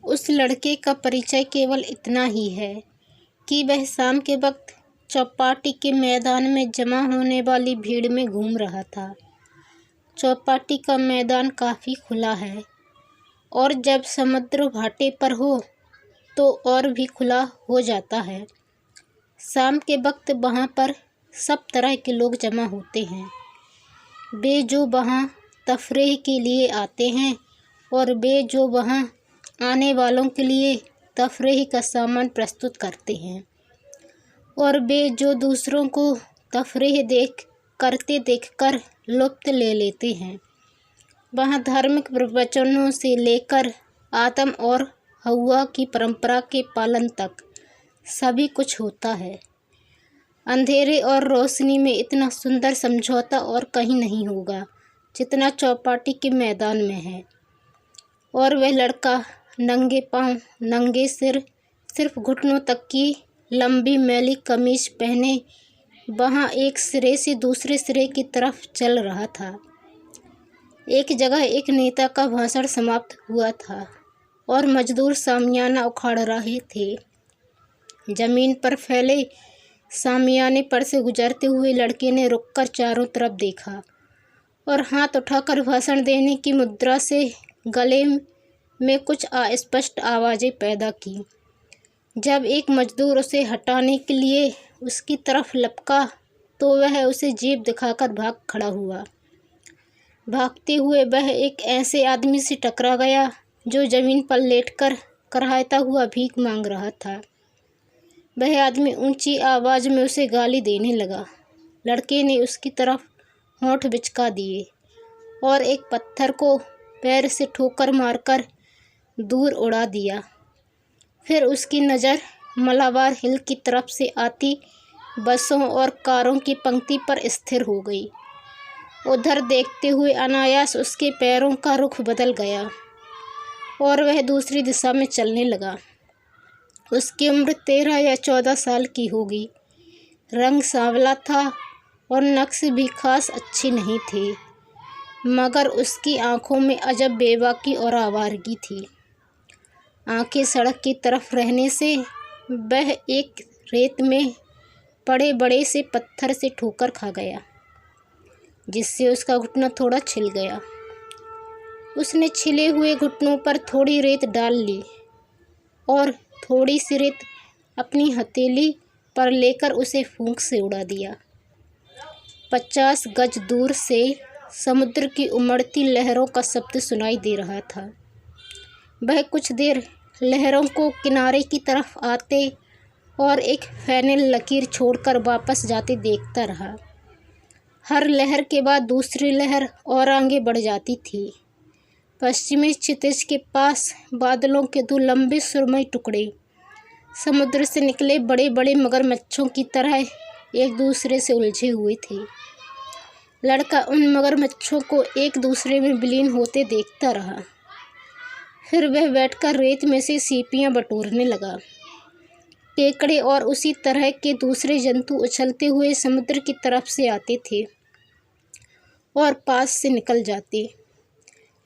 उस लड़के का परिचय केवल इतना ही है कि वह शाम के वक्त चौपाटी के मैदान में जमा होने वाली भीड़ में घूम रहा था। चौपाटी का मैदान काफ़ी खुला है और जब समुद्र घाटे पर हो तो और भी खुला हो जाता है। शाम के वक्त वहाँ पर सब तरह के लोग जमा होते हैं, वे जो वहाँ तफरीह के लिए आते हैं और वे जो वहाँ आने वालों के लिए तफरीह का सामान प्रस्तुत करते हैं और वे जो दूसरों को तफरीह देखकर लुत्फ़ ले लेते हैं। वहाँ धार्मिक प्रवचनों से लेकर आदम और हव्वा की परंपरा के पालन तक सभी कुछ होता है। अंधेरे और रोशनी में इतना सुंदर समझौता और कहीं नहीं होगा जितना चौपाटी के मैदान में है। और वह लड़का नंगे पांव, नंगे सिर, सिर्फ घुटनों तक की लंबी मैली कमीज पहने वहाँ एक सिरे से दूसरे सिरे की तरफ चल रहा था। एक जगह एक नेता का भाषण समाप्त हुआ था और मजदूर सामियाना उखाड़ रहे थे। जमीन पर फैले सामियाने पर से गुजरते हुए लड़के ने रुककर चारों तरफ देखा और हाथ उठाकर भाषण देने की मुद्रा से गले में कुछ अस्पष्ट आवाज़ें पैदा की। जब एक मजदूर उसे हटाने के लिए उसकी तरफ लपका तो वह उसे जीभ दिखाकर भाग खड़ा हुआ। भागते हुए वह एक ऐसे आदमी से टकरा गया जो ज़मीन पर लेटकर कराहता हुआ भीख मांग रहा था। वह आदमी ऊंची आवाज़ में उसे गाली देने लगा। लड़के ने उसकी तरफ होंठ बिचका दिए और एक पत्थर को पैर से ठोकर मारकर दूर उड़ा दिया। फिर उसकी नज़र मलाबार हिल की तरफ से आती बसों और कारों की पंक्ति पर स्थिर हो गई। उधर देखते हुए अनायास उसके पैरों का रुख बदल गया और वह दूसरी दिशा में चलने लगा। उसकी उम्र 13 या 14 साल की होगी। रंग सांवला था और नक्श भी खास अच्छी नहीं थे, मगर उसकी आंखों में अजब बेबाकी और आवारगी थी। आंखें सड़क की तरफ रहने से वह एक रेत में पड़े बड़े से पत्थर से ठोकर खा गया, जिससे उसका घुटना थोड़ा छिल गया। उसने छिले हुए घुटनों पर थोड़ी रेत डाल ली और थोड़ी सी रेत अपनी हथेली पर लेकर उसे फूंक से उड़ा दिया। 50 गज दूर से समुद्र की उमड़ती लहरों का शब्द सुनाई दे रहा था। वह कुछ देर लहरों को किनारे की तरफ आते और एक फैनल लकीर छोड़कर वापस जाते देखता रहा। हर लहर के बाद दूसरी लहर और आगे बढ़ जाती थी। पश्चिमी क्षितिज के पास बादलों के 2 लंबे सुरमई टुकड़े समुद्र से निकले बड़े बड़े मगरमच्छों की तरह एक दूसरे से उलझे हुए थे। लड़का उन मगरमच्छों को एक दूसरे में विलीन होते देखता रहा। फिर वह बैठकर रेत में से सीपियाँ बटोरने लगा। केकड़े और उसी तरह के दूसरे जंतु उछलते हुए समुद्र की तरफ से आते थे और पास से निकल जाते।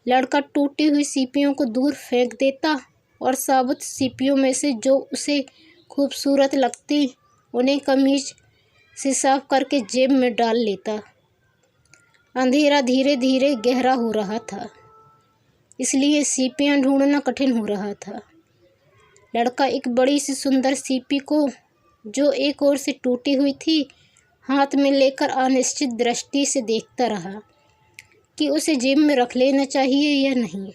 लड़का टूटी हुई सीपियों को दूर फेंक देता और साबुत सीपियों में से जो उसे खूबसूरत लगती उन्हें कमीज से साफ करके जेब में डाल लेता। अंधेरा धीरे धीरे गहरा हो रहा था, इसलिए सीपियाँ ढूंढना कठिन हो रहा था। लड़का एक बड़ी सी सुंदर सीपी को, जो एक ओर से टूटी हुई थी, हाथ में लेकर अनिश्चित दृष्टि से देखता रहा कि उसे जेब में रख लेना चाहिए या नहीं,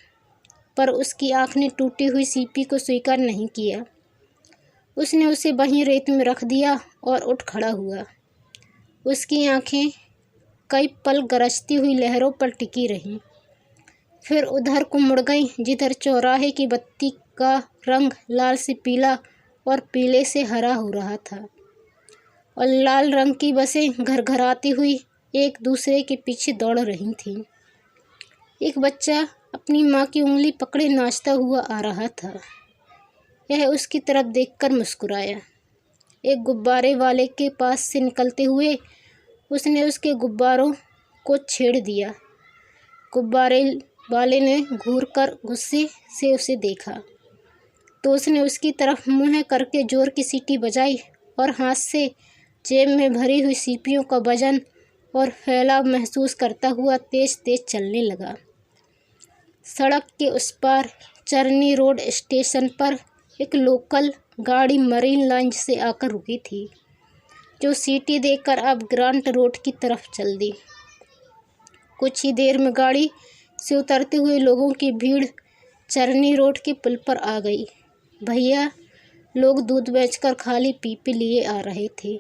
पर उसकी आँख ने टूटी हुई सीपी को स्वीकार नहीं किया। उसने उसे वहीं रेत में रख दिया और उठ खड़ा हुआ। उसकी आँखें कई पल गरजती हुई लहरों पर टिकी रहीं, फिर उधर को मुड़ गईं जिधर चौराहे की बत्ती का रंग लाल से पीला और पीले से हरा हो रहा था और लाल रंग की बसें घरघराती हुई एक दूसरे के पीछे दौड़ रही थीं। एक बच्चा अपनी माँ की उंगली पकड़े नाचता हुआ आ रहा था। यह उसकी तरफ देखकर मुस्कुराया। एक गुब्बारे वाले के पास से निकलते हुए उसने उसके गुब्बारों को छेड़ दिया। गुब्बारे वाले ने घूरकर गुस्से से उसे देखा तो उसने उसकी तरफ मुँह करके जोर की सीटी बजाई और हाथ से जेब में भरी हुई सीपियों का वजन और फैलाव महसूस करता हुआ तेज तेज चलने लगा। सड़क के उस पार चरनी रोड स्टेशन पर एक लोकल गाड़ी मरीन लाइन से आकर रुकी थी, जो सीटी देकर अब ग्रांट रोड की तरफ चल दी। कुछ ही देर में गाड़ी से उतरते हुए लोगों की भीड़ चरनी रोड के पुल पर आ गई। भैया लोग दूध बेचकर खाली पीपे लिए आ रहे थे।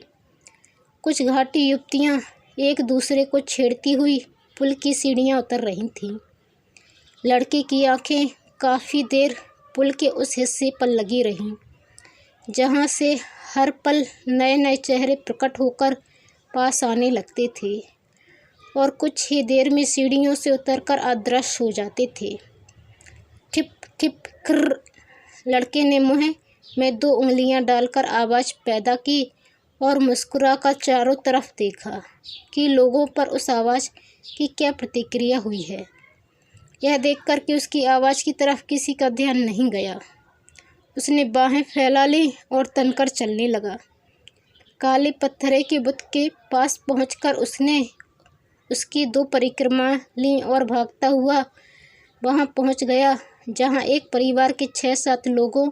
कुछ घाटी युवतियां एक दूसरे को छेड़ती हुई पुल की सीढ़ियां उतर रही थीं। लड़के की आंखें काफ़ी देर पुल के उस हिस्से पर लगी रहीं, जहां से हर पल नए नए चेहरे प्रकट होकर पास आने लगते थे और कुछ ही देर में सीढ़ियों से उतरकर अदृश्य हो जाते थे। ठिप ठिप खर्र। लड़के ने मुँह में 2 उंगलियां डालकर आवाज़ पैदा की और मुस्कुराकर चारों तरफ देखा कि लोगों पर उस आवाज़ की क्या प्रतिक्रिया हुई है। यह देखकर कि उसकी आवाज़ की तरफ किसी का ध्यान नहीं गया, उसने बाहें फैला ली और तनकर चलने लगा। काले पत्थरे के बुत के पास पहुंचकर उसने उसकी 2 परिक्रमाएं लीं और भागता हुआ वहां पहुंच गया जहां एक परिवार के 6-7 लोगों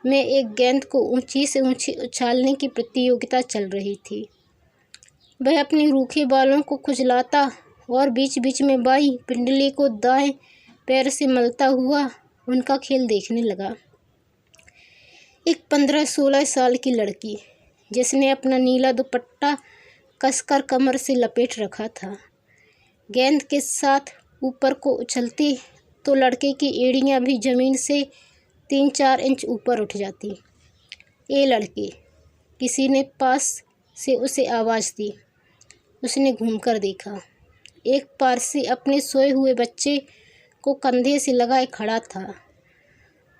में एक गेंद को ऊंची से ऊंची उछालने की प्रतियोगिता चल रही थी। वह अपने रूखे बालों को खुजलाता और बीच बीच में बाई पिंडली को दाएं पैर से मलता हुआ उनका खेल देखने लगा। एक 15-16 साल की लड़की, जिसने अपना नीला दुपट्टा कसकर कमर से लपेट रखा था, गेंद के साथ ऊपर को उछलती तो लड़के की एड़ियां भी जमीन से 3-4 इंच ऊपर उठ जाती। ए लड़के, किसी ने पास से उसे आवाज़ दी। उसने घूमकर देखा। एक पारसी अपने सोए हुए बच्चे को कंधे से लगाए खड़ा था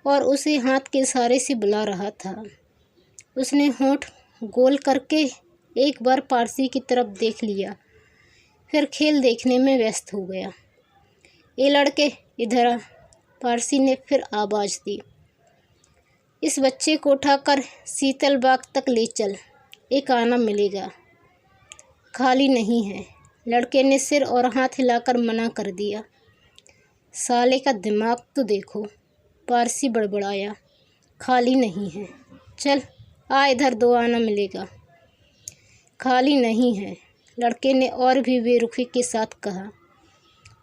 और उसे हाथ के इशारे से बुला रहा था। उसने होंठ गोल करके एक बार पारसी की तरफ देख लिया, फिर खेल देखने में व्यस्त हो गया। ए लड़के, इधर आ, पारसी ने फिर आवाज़ दी। इस बच्चे को उठाकर शीतल बाग तक ले चल, एक आना मिलेगा। खाली नहीं है, लड़के ने सिर और हाथ हिलाकर मना कर दिया। साले का दिमाग तो देखो, पारसी बड़बड़ाया। खाली नहीं है, चल आ इधर, 2 आना मिलेगा। खाली नहीं है, लड़के ने और भी बेरुखी के साथ कहा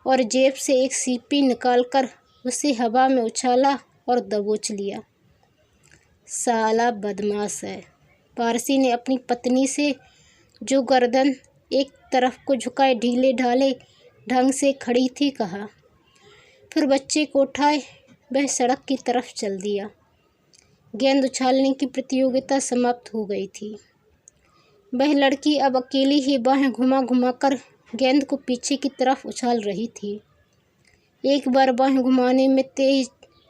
और जेब से एक सीपी निकालकर उसे हवा में उछाला और दबोच लिया। साला बदमाश है, पारसी ने अपनी पत्नी से, जो गर्दन एक तरफ को झुकाए ढीले ढाले ढंग से खड़ी थी, कहा। फिर बच्चे को उठाए वह सड़क की तरफ चल दिया। गेंद उछालने की प्रतियोगिता समाप्त हो गई थी। वह लड़की अब अकेली ही बाहें घुमा घुमा कर गेंद को पीछे की तरफ उछाल रही थी। एक बार बाहें घुमाने में तेज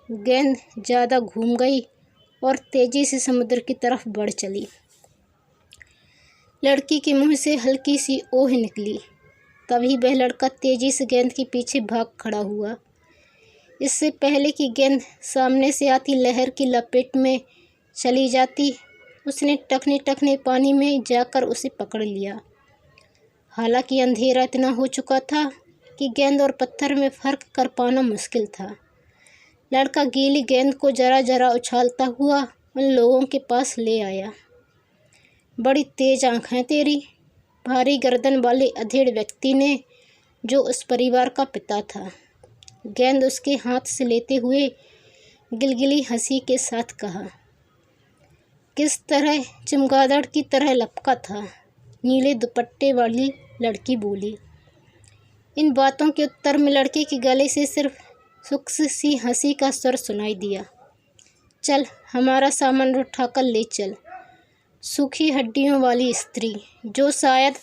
गेंद ज़्यादा घूम गई और तेजी से समुद्र की तरफ बढ़ चली। लड़की के मुंह से हल्की सी ओह निकली। तभी वह लड़का तेजी से गेंद के पीछे भाग खड़ा हुआ। इससे पहले कि गेंद सामने से आती लहर की लपेट में चली जाती, उसने टखने टखने पानी में जाकर उसे पकड़ लिया। हालांकि अंधेरा इतना हो चुका था कि गेंद और पत्थर में फ़र्क कर पाना मुश्किल था। लड़का गीली गेंद को जरा जरा उछालता हुआ उन लोगों के पास ले आया। बड़ी तेज आँख हैं तेरी, भारी गर्दन वाले अधेड़ व्यक्ति ने, जो उस परिवार का पिता था, गेंद उसके हाथ से लेते हुए गिलगिली हंसी के साथ कहा। किस तरह चमगादड़ की तरह लपका था, नीले दुपट्टे वाली लड़की बोली। इन बातों के उत्तर में लड़के के गले से सिर्फ सूक्ष्म सी हंसी का स्वर सुनाई दिया। चल, हमारा सामान उठाकर ले चल। सूखी हड्डियों वाली स्त्री, जो शायद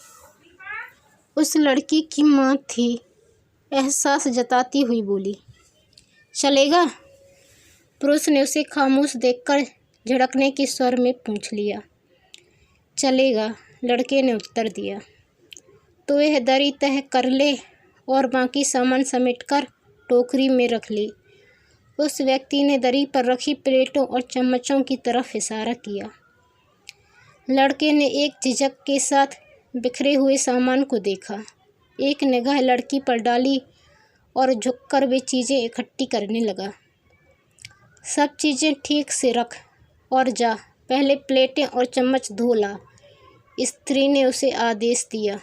उस लड़की की माँ थी, एहसास जताती हुई बोली। चलेगा? पुरुष ने उसे खामोश देखकर झड़कने के स्वर में पूछ लिया। चलेगा, लड़के ने उत्तर दिया। तो यह दरी तह कर ले और बाकी सामान समेटकर टोकरी में रख ले उस व्यक्ति ने दरी पर रखी प्लेटों और चम्मचों की तरफ इशारा किया। लड़के ने एक झिझक के साथ बिखरे हुए सामान को देखा, एक निगाह लड़की पर डाली और झुककर वे चीज़ें इकट्ठी करने लगा। सब चीज़ें ठीक से रख और जा, पहले प्लेटें और चम्मच धो ला, स्त्री ने उसे आदेश दिया।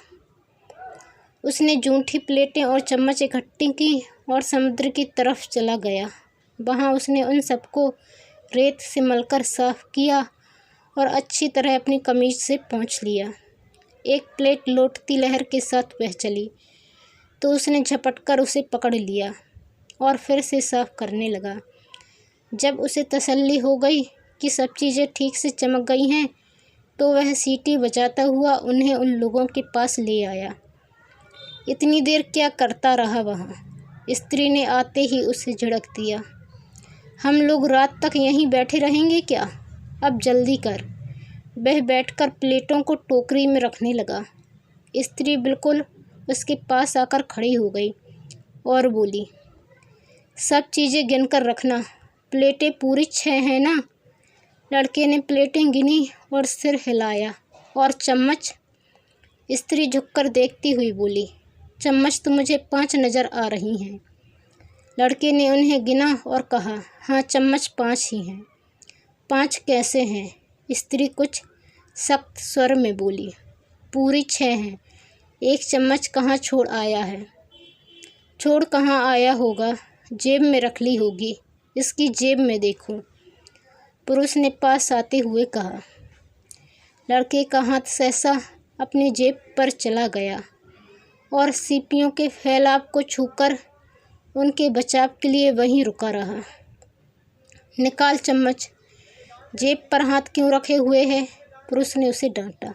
उसने जूठी प्लेटें और चम्मच इकट्ठी की और समुद्र की तरफ चला गया। वहाँ उसने उन सबको रेत से मलकर साफ किया और अच्छी तरह अपनी कमीज से पोंछ लिया। एक प्लेट लौटती लहर के साथ बह चली तो उसने झपटकर उसे पकड़ लिया और फिर से साफ करने लगा। जब उसे तसल्ली हो गई कि सब चीज़ें ठीक से चमक गई हैं तो वह सीटी बजाता हुआ उन्हें उन लोगों के पास ले आया। इतनी देर क्या करता रहा वहाँ? स्त्री ने आते ही उसे झिड़क दिया। हम लोग रात तक यहीं बैठे रहेंगे क्या? अब जल्दी कर। वह बैठकर प्लेटों को टोकरी में रखने लगा। स्त्री बिल्कुल उसके पास आकर खड़ी हो गई और बोली, सब चीज़ें गिनकर रखना, प्लेटें पूरी 6 हैं ना? लड़के ने प्लेटें गिनी और सिर हिलाया। और चम्मच? स्त्री झुककर देखती हुई बोली, चम्मच तो मुझे 5 नज़र आ रही हैं। लड़के ने उन्हें गिना और कहा, हाँ, चम्मच 5 ही हैं। 5 कैसे हैं? स्त्री कुछ सख्त स्वर में बोली, पूरी 6 हैं। एक चम्मच कहाँ छोड़ आया है? छोड़ कहाँ आया होगा, जेब में रख ली होगी। इसकी जेब में देखो, पुरुष ने पास आते हुए कहा। लड़के का हाथ सहसा अपनी जेब पर चला गया और सीपियों के फैलाव को छूकर उनके बचाव के लिए वहीं रुका रहा। निकाल चम्मच, जेब पर हाथ क्यों रखे हुए है? पुरुष ने उसे डांटा।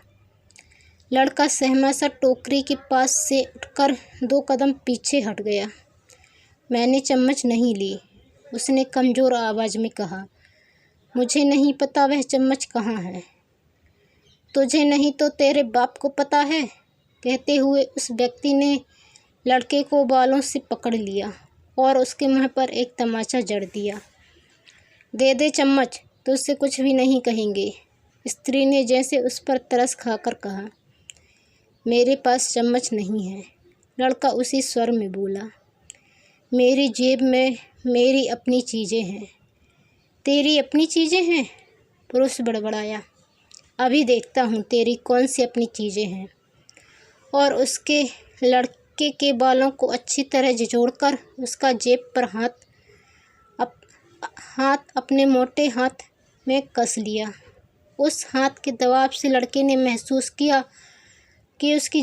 लड़का सहमा सा टोकरी के पास से उठकर 2 कदम पीछे हट गया। मैंने चम्मच नहीं ली, उसने कमज़ोर आवाज़ में कहा। मुझे नहीं पता वह चम्मच कहाँ है। तुझे नहीं तो तेरे बाप को पता है, कहते हुए उस व्यक्ति ने लड़के को बालों से पकड़ लिया और उसके मुँह पर एक तमाचा जड़ दिया। दे दे चम्मच, तुझसे कुछ भी नहीं कहेंगे। स्त्री ने जैसे उस पर तरस खाकर कहा। मेरे पास चम्मच नहीं है, लड़का उसी स्वर में बोला। मेरी जेब में मेरी अपनी चीज़ें हैं। तेरी अपनी चीज़ें हैं? पुरुष बड़बड़ाया। अभी देखता हूँ तेरी कौन सी अपनी चीज़ें हैं। और उसके लड़के के बालों को अच्छी तरह झिझोड़कर उसका जेब पर हाथ अपने मोटे हाथ में कस लिया। उस हाथ के दबाव से लड़के ने महसूस किया कि उसकी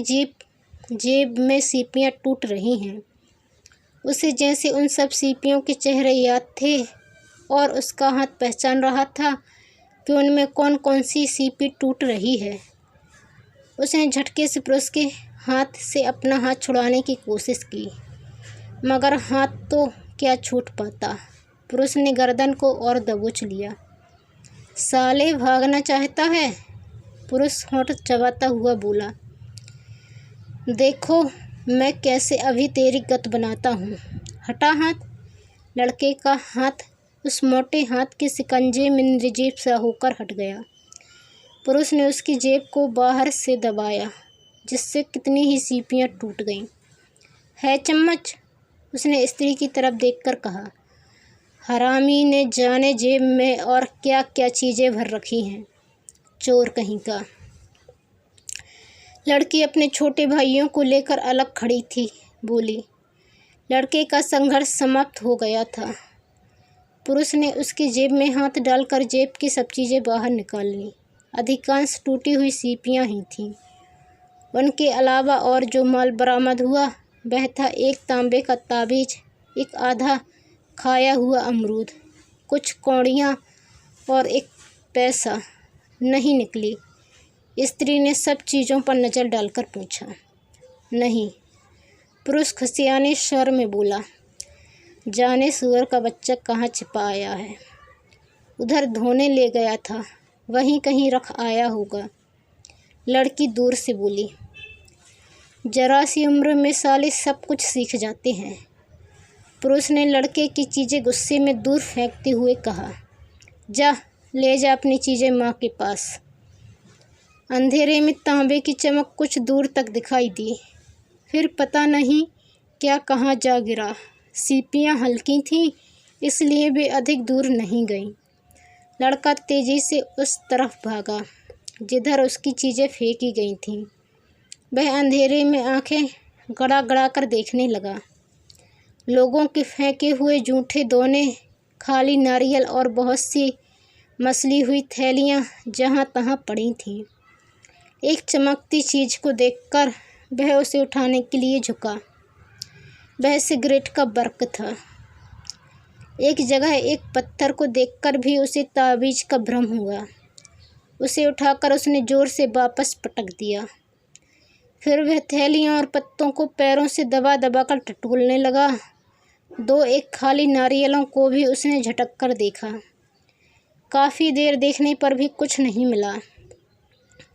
जेब में सीपियाँ टूट रही हैं। उसे जैसे उन सब सीपियों के चेहरे याद थे और उसका हाथ पहचान रहा था कि उनमें कौन कौन सी सीपी टूट रही है। उसने झटके से पुरुष के हाथ से अपना हाथ छुड़ाने की कोशिश की, मगर हाथ तो क्या छूट पाता। पुरुष ने गर्दन को और दबोच लिया। साले भागना चाहता है? पुरुष होंठ चबाता हुआ बोला। देखो मैं कैसे अभी तेरी गत बनाता हूँ। हटा हाथ। लड़के का हाथ उस मोटे हाथ के शिकंजे में निर्जीव सा होकर हट गया। पुरुष ने उसकी जेब को बाहर से दबाया, जिससे कितनी ही सीपियाँ टूट गईं। है चम्मच? उसने स्त्री की तरफ देखकर कहा। हरामी ने जाने जेब में और क्या क्या चीज़ें भर रखी हैं, चोर कहीं का। लड़की अपने छोटे भाइयों को लेकर अलग खड़ी थी, बोली। लड़के का संघर्ष समाप्त हो गया था। पुरुष ने उसकी जेब में हाथ डालकर जेब की सब चीज़ें बाहर निकाल लीं। अधिकांश टूटी हुई सीपियाँ ही थीं। उनके अलावा और जो माल बरामद हुआ वह था एक तांबे का ताबीज, एक आधा खाया हुआ अमरूद, कुछ कौड़ियाँ और एक पैसा। नहीं निकली। स्त्री ने सब चीज़ों पर नज़र डालकर पूछा। नहीं। पुरुष खसियाने स्वर में बोला। जाने सुअर का बच्चा कहाँ छिपा आया है। उधर धोने ले गया था, वहीं कहीं रख आया होगा। लड़की दूर से बोली। जरा सी उम्र में साले सब कुछ सीख जाते हैं। पुरुष ने लड़के की चीज़ें गुस्से में दूर फेंकते हुए कहा, जा ले जा अपनी चीज़ें माँ के पास। अंधेरे में तांबे की चमक कुछ दूर तक दिखाई दी, फिर पता नहीं क्या कहाँ जा गिरा। सीपियाँ हल्की थीं, इसलिए वे अधिक दूर नहीं गईं। लड़का तेजी से उस तरफ भागा जिधर उसकी चीज़ें फेंकी गई थीं। वह अंधेरे में आंखें गड़ा गड़ा कर देखने लगा। लोगों के फेंके हुए जूठे दोने, खाली नारियल और बहुत सी मसली हुई थैलियाँ जहाँ तहाँ पड़ी थीं। एक चमकती चीज़ को देखकर वह उसे उठाने के लिए झुका। वह सिगरेट का बर्क था। एक जगह एक पत्थर को देखकर भी उसे ताबीज़ का भ्रम हुआ। उसे उठाकर उसने ज़ोर से वापस पटक दिया। फिर वह थैलियों और पत्तों को पैरों से दबा दबा कर टटोलने लगा। एक खाली नारियलों को भी उसने झटक कर देखा। काफ़ी देर देखने पर भी कुछ नहीं मिला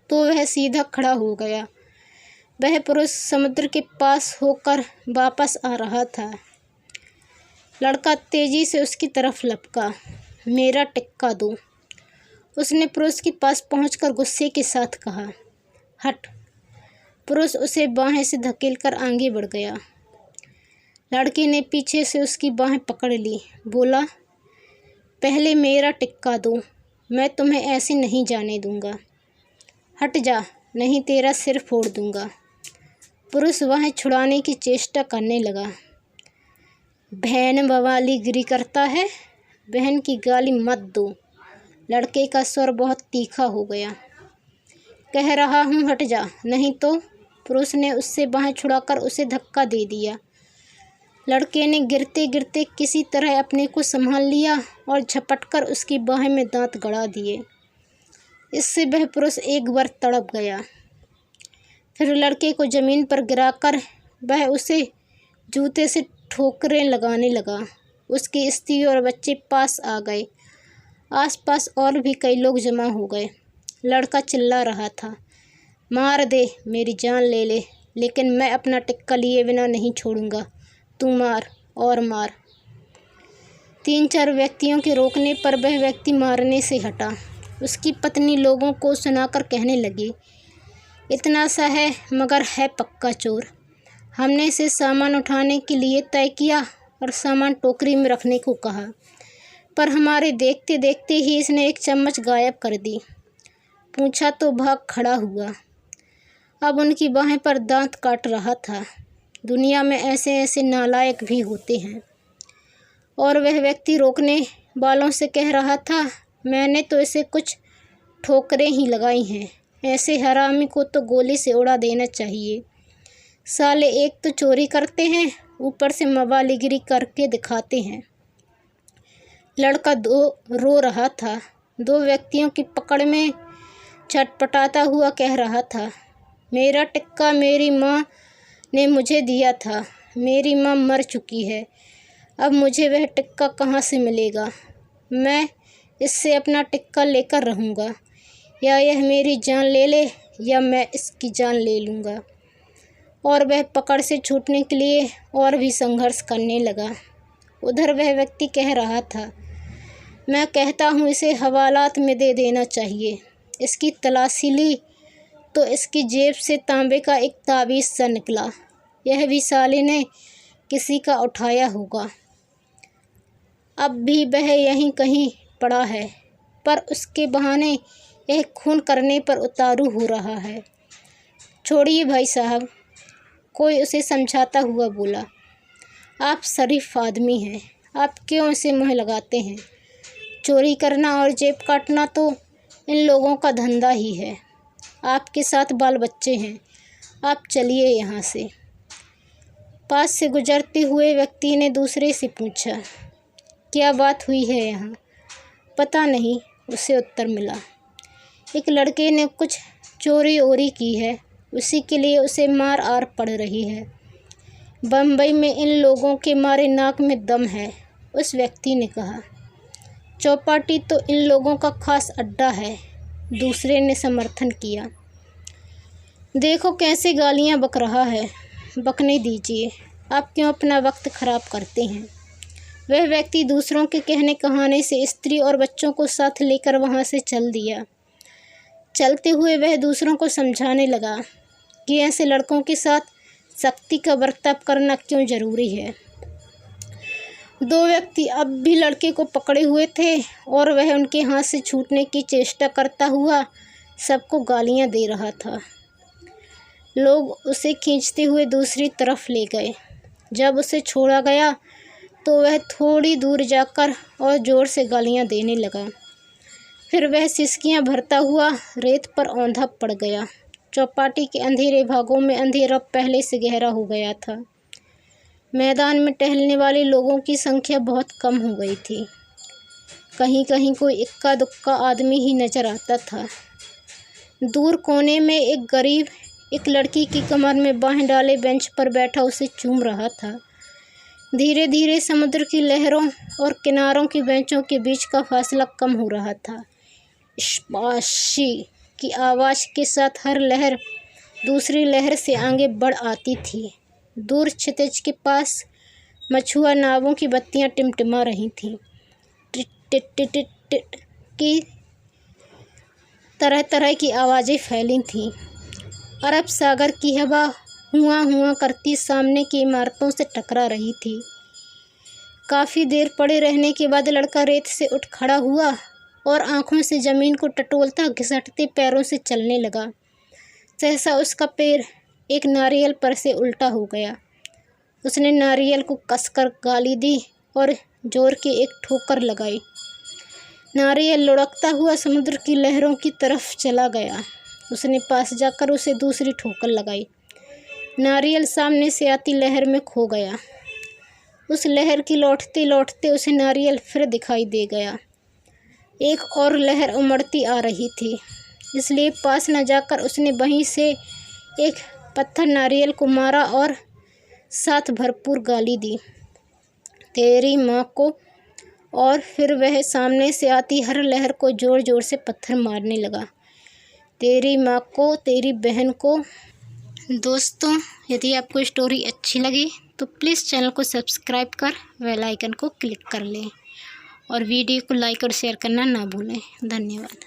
तो वह सीधा खड़ा हो गया। वह पुरुष समुद्र के पास होकर वापस आ रहा था। लड़का तेजी से उसकी तरफ लपका। मेरा टिक्का दो, उसने पुरुष के पास पहुंचकर गुस्से के साथ कहा। हट। पुरुष उसे बाहें से धकेलकर आगे बढ़ गया। लड़के ने पीछे से उसकी बाहें पकड़ ली। बोला, पहले मेरा टिक्का दो, मैं तुम्हें ऐसे नहीं जाने दूंगा। हट जा, नहीं तेरा सिर फोड़ दूंगा। पुरुष बाहें छुड़ाने की चेष्टा करने लगा। बहन बवाली गिरी करता है, बहन की गाली मत दो। लड़के का स्वर बहुत तीखा हो गया। कह रहा हूँ हट जा, नहीं तो। पुरुष ने उससे बाहें छुड़ाकर उसे धक्का दे दिया। लड़के ने गिरते गिरते किसी तरह अपने को संभाल लिया और झपटकर उसकी बाहें में दांत गड़ा दिए। इससे वह पुरुष एक बार तड़प गया। फिर लड़के को ज़मीन पर गिराकर वह उसे जूते से ठोकरें लगाने लगा। उसकी स्त्री और बच्चे पास आ गए। आसपास और भी कई लोग जमा हो गए। लड़का चिल्ला रहा था, मार दे, मेरी जान ले ले, लेकिन मैं अपना टिक्का लिए बिना नहीं छोड़ूंगा। तू मार और मार। 3-4 व्यक्तियों के रोकने पर वह व्यक्ति मारने से हटा। उसकी पत्नी लोगों को सुनाकर कहने लगी, इतना सा है मगर है पक्का चोर। हमने इसे सामान उठाने के लिए तय किया और सामान टोकरी में रखने को कहा, पर हमारे देखते देखते ही इसने एक चम्मच गायब कर दी। पूछा तो भाग खड़ा हुआ। अब उनकी बाहें पर दांत काट रहा था। दुनिया में ऐसे ऐसे नालायक भी होते हैं। और वह व्यक्ति रोकने वालों से कह रहा था, मैंने तो इसे कुछ ठोकरें ही लगाई हैं, ऐसे हरामी को तो गोली से उड़ा देना चाहिए। साले एक तो चोरी करते हैं, ऊपर से मवालीगिरी करके दिखाते हैं। लड़का रो रहा था। 2 व्यक्तियों की पकड़ में छटपटाता हुआ कह रहा था, मेरा टिक्का मेरी माँ ने मुझे दिया था। मेरी माँ मर चुकी है, अब मुझे वह टिक्का कहाँ से मिलेगा। मैं इससे अपना टिक्का लेकर रहूँगा, या यह मेरी जान ले ले या मैं इसकी जान ले लूँगा। और वह पकड़ से छूटने के लिए और भी संघर्ष करने लगा। उधर वह व्यक्ति कह रहा था, मैं कहता हूँ इसे हवालात में दे देना चाहिए। इसकी तलाशी ली तो इसकी जेब से तांबे का एक ताबीज़ सा निकला। यह भी साले ने किसी का उठाया होगा। अब भी वह यहीं कहीं पड़ा है, पर उसके बहाने यह खून करने पर उतारू हो रहा है। छोड़िए भाई साहब, कोई उसे समझाता हुआ बोला। आप शरीफ आदमी हैं, आप क्यों इसे मुँह लगाते हैं। चोरी करना और जेब काटना तो इन लोगों का धंधा ही है। आपके साथ बाल बच्चे हैं, आप चलिए यहाँ से। पास से गुजरते हुए व्यक्ति ने दूसरे से पूछा, क्या बात हुई है यहाँ। पता नहीं, उसे उत्तर मिला। एक लड़के ने कुछ चोरी ओरी की है, उसी के लिए उसे मार आर पड़ रही है। बम्बई में इन लोगों के मारे नाक में दम है, उस व्यक्ति ने कहा। चौपाटी तो इन लोगों का खास अड्डा है, दूसरे ने समर्थन किया। देखो कैसे गालियाँ बक रहा है, बकने दीजिए, आप क्यों अपना वक्त खराब करते हैं। वह व्यक्ति दूसरों के कहने कहाने से स्त्री और बच्चों को साथ लेकर वहाँ से चल दिया। चलते हुए वह दूसरों को समझाने लगा कि ऐसे लड़कों के साथ सख्ती का बर्ताव करना क्यों ज़रूरी है। दो व्यक्ति अब भी लड़के को पकड़े हुए थे और वह उनके हाथ से छूटने की चेष्टा करता हुआ सबको गालियां दे रहा था। लोग उसे खींचते हुए दूसरी तरफ ले गए। जब उसे छोड़ा गया तो वह थोड़ी दूर जाकर और ज़ोर से गालियां देने लगा। फिर वह सिसकियां भरता हुआ रेत पर औंधा पड़ गया। चौपाटी के अंधेरे भागों में अंधेरा पहले से गहरा हो गया था। मैदान में टहलने वाले लोगों की संख्या बहुत कम हो गई थी। कहीं कहीं कोई इक्का दुक्का आदमी ही नजर आता था। दूर कोने में एक गरीब एक लड़की की कमर में बाहें डाले बेंच पर बैठा उसे चूम रहा था। धीरे धीरे समुद्र की लहरों और किनारों की बेंचों के बीच का फासला कम हो रहा था। स्पाशी की आवाज़ के साथ हर लहर दूसरी लहर से आगे बढ़ आती थी। दूर क्षितिज के पास मछुआ नावों की बत्तियां टिमटिमा रही थीं। Tit tit tit tit tit की तरह तरह की आवाज़ें फैली थीं। अरब सागर की हवा हुआ हुआ करती सामने की इमारतों से टकरा रही थी। काफ़ी देर पड़े रहने के बाद लड़का रेत से उठ खड़ा हुआ और आंखों से ज़मीन को टटोलता घिसटते पैरों से चलने लगा। सहसा उसका पैर एक नारियल पर से उल्टा हो गया। उसने नारियल को कसकर गाली दी और जोर की एक ठोकर लगाई। नारियल लुढ़कता हुआ समुद्र की लहरों की तरफ चला गया। उसने पास जाकर उसे दूसरी ठोकर लगाई। नारियल सामने से आती लहर में खो गया। उस लहर की लौटते लौटते उसे नारियल फिर दिखाई दे गया। एक और लहर उमड़ती आ रही थी, इसलिए पास न जाकर उसने वहीं से एक पत्थर नारियल को मारा और साथ भरपूर गाली दी, तेरी माँ को। और फिर वह सामने से आती हर लहर को ज़ोर ज़ोर से पत्थर मारने लगा, तेरी माँ को, तेरी बहन को। दोस्तों, यदि आपको स्टोरी अच्छी लगी तो प्लीज़ चैनल को सब्सक्राइब कर बेल आइकन को क्लिक कर लें और वीडियो को लाइक और शेयर करना ना भूलें। धन्यवाद।